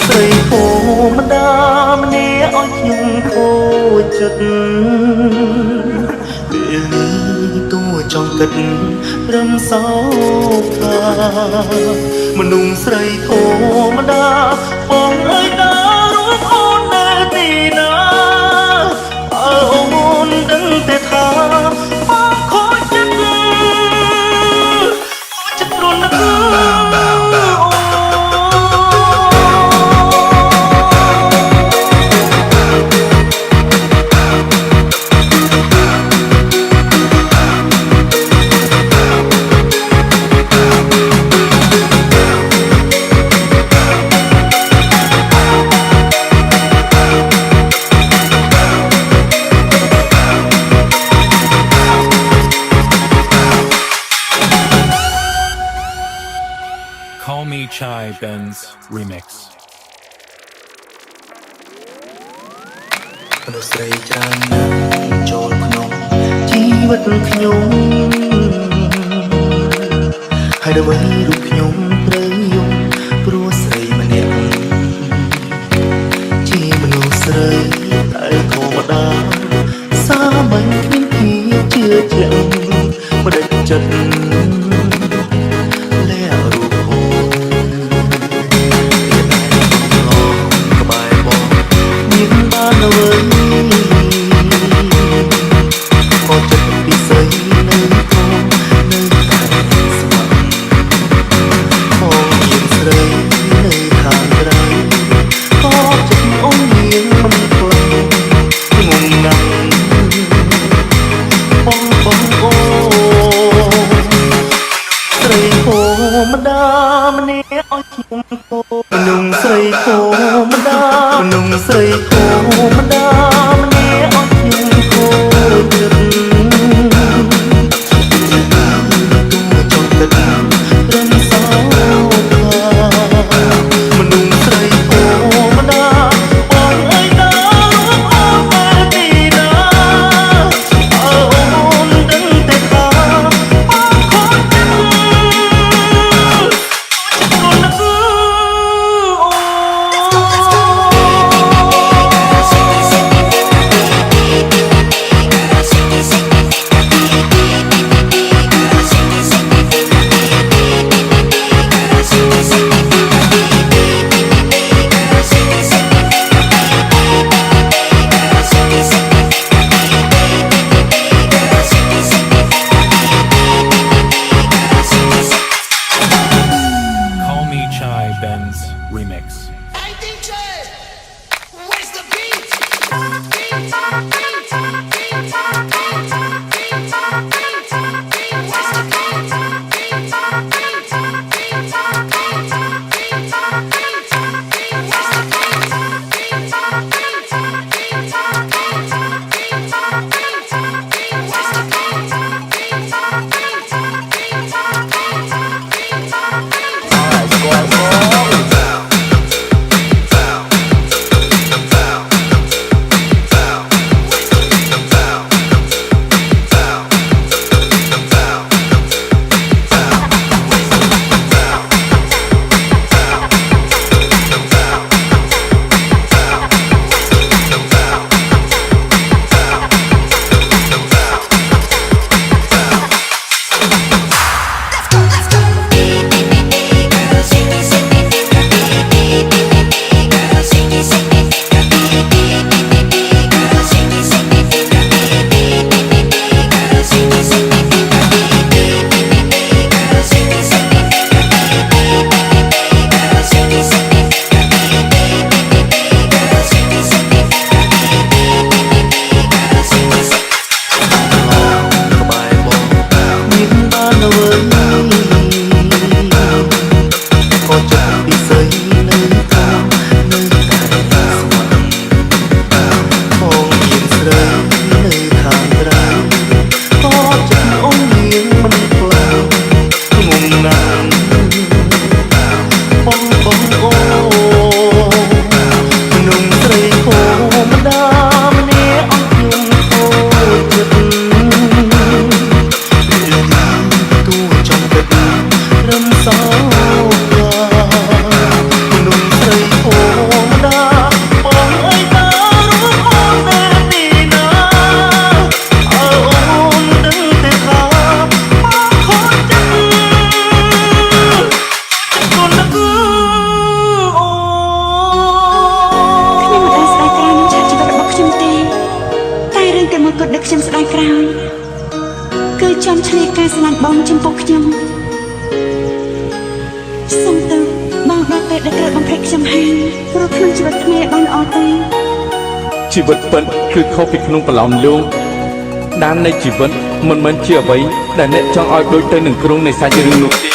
ស្រីធម្មតាម្នាក់ឲ្យខ្ញុំខូចចិត្តពេលនេះតួចង់គិតរំសោកថាមនុស្សស្រីធម្មតាបងអើយតារូបអូននៅទីណាអូនដឹងតែថាបងខូចចិត្តទ្រនឹកCall Me Chai Benz Remix មនុស្សស្រីច្រើនណាស់ចូលក្នុងជីវិតខ្ញុំហើយដើម្បីរូបខ្ញុំត្រូវយំព្រោះស្រីម្នាក់ជាមនុស្សស្រីតែធម្មតាសាមញ្ញគ្មានភាពជឿជាក់មិនដេចចិត្តម្ដាម្នាក់ឲ្យខ្ញុំគោមនុស្សស្រីធម្មតាមនុស្សស្រីធម្មតាម្នាក់ឲ្យខ្ញុំគោចិត្តចង់ទឹករំសោកមនុស្សស្រីធម្មតាបងអើយតារូបអូនតែទីណាអូនដឹងតែថាបងខូចចិត្តBenz Remix. Hey DJ, where's the beat? Where's the ខ្ញុំស្ដាយក្រោយគឺចំឆ្លៀតការស្រឡាញ់បងចំពោះខ្ញុំសុំទៅបងដល់ពេលដែលត្រូវបំភ្លេចខ្ញុំហើយព្រោះក្នុងជីវិតគ្នាបានល្អទេជីវិតពិតគឺខុសពីក្នុងប្រឡោមលោកដាននៃជីវិតមិនមែនជាអ្វីដែលអ្នកចង់ឲ្យដូចទៅនឹងគ្រោងនៃសាច់រឿងនោះទេ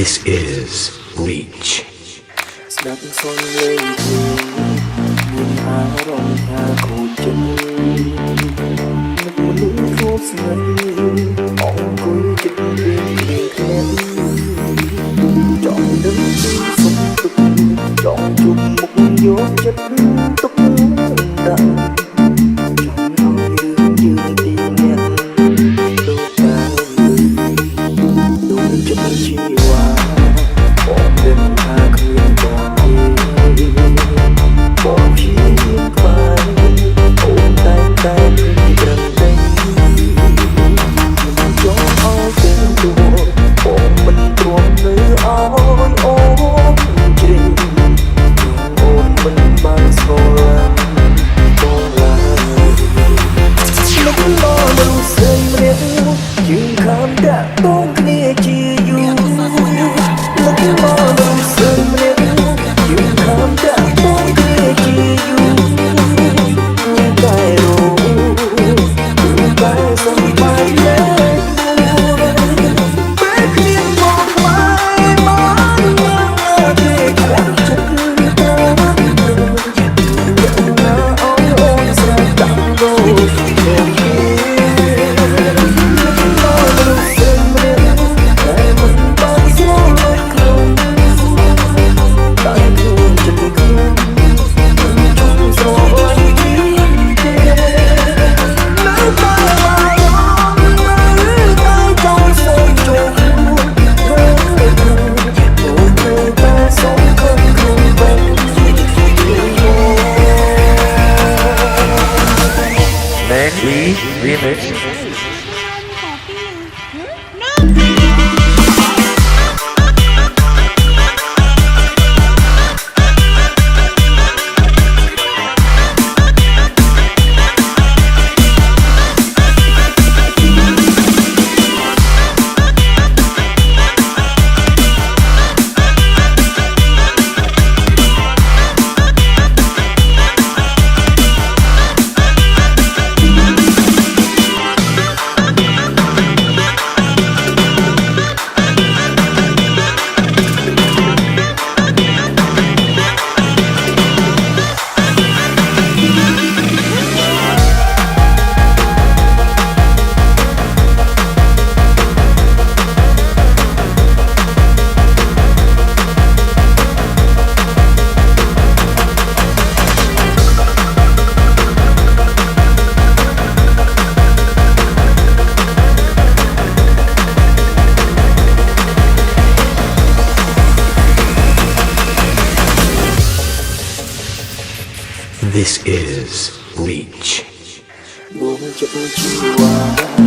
This is Reach ស្ដាប់សំឡេងមានអារម្មណ៍ថាគូចិត្តនឹកមនុស្សគូស្នេហ៍អង្គុយចិត្តពេលគ្នាចង់ដឹងពីសុខទុក្ខចង់ជួបមុខយកចិត្តទុកដាក់ចង់ឲ្យយើងទីអ្នកដូចតែដូចចិត្តជីវ៉ាបងដឹងថាគ្មានបងទេបងជាខ្វាយអូនតែត្រឹមតែចង់ឲ្យទាំងទូបងមិនទ្រាំនៅឲ្យអូនជ្រេងអូនមិនបានស្គាល់បងឡើយលោកមកមនុស្សស្រីម្នាក់យើងខានដាក់តងគ្នាជាយូរលោកមកមនុស្សស្រីម្នាក់យើងខានដាក់តងគ្នាជាយូរតែរੂតែសំបាយលែងពេលគ្នាមកខ្វាយមកទេខ្វះចិត្តទៅអូនស្រែកដាក់ទៅThis is Reach បងចិត្តជីវ៉ា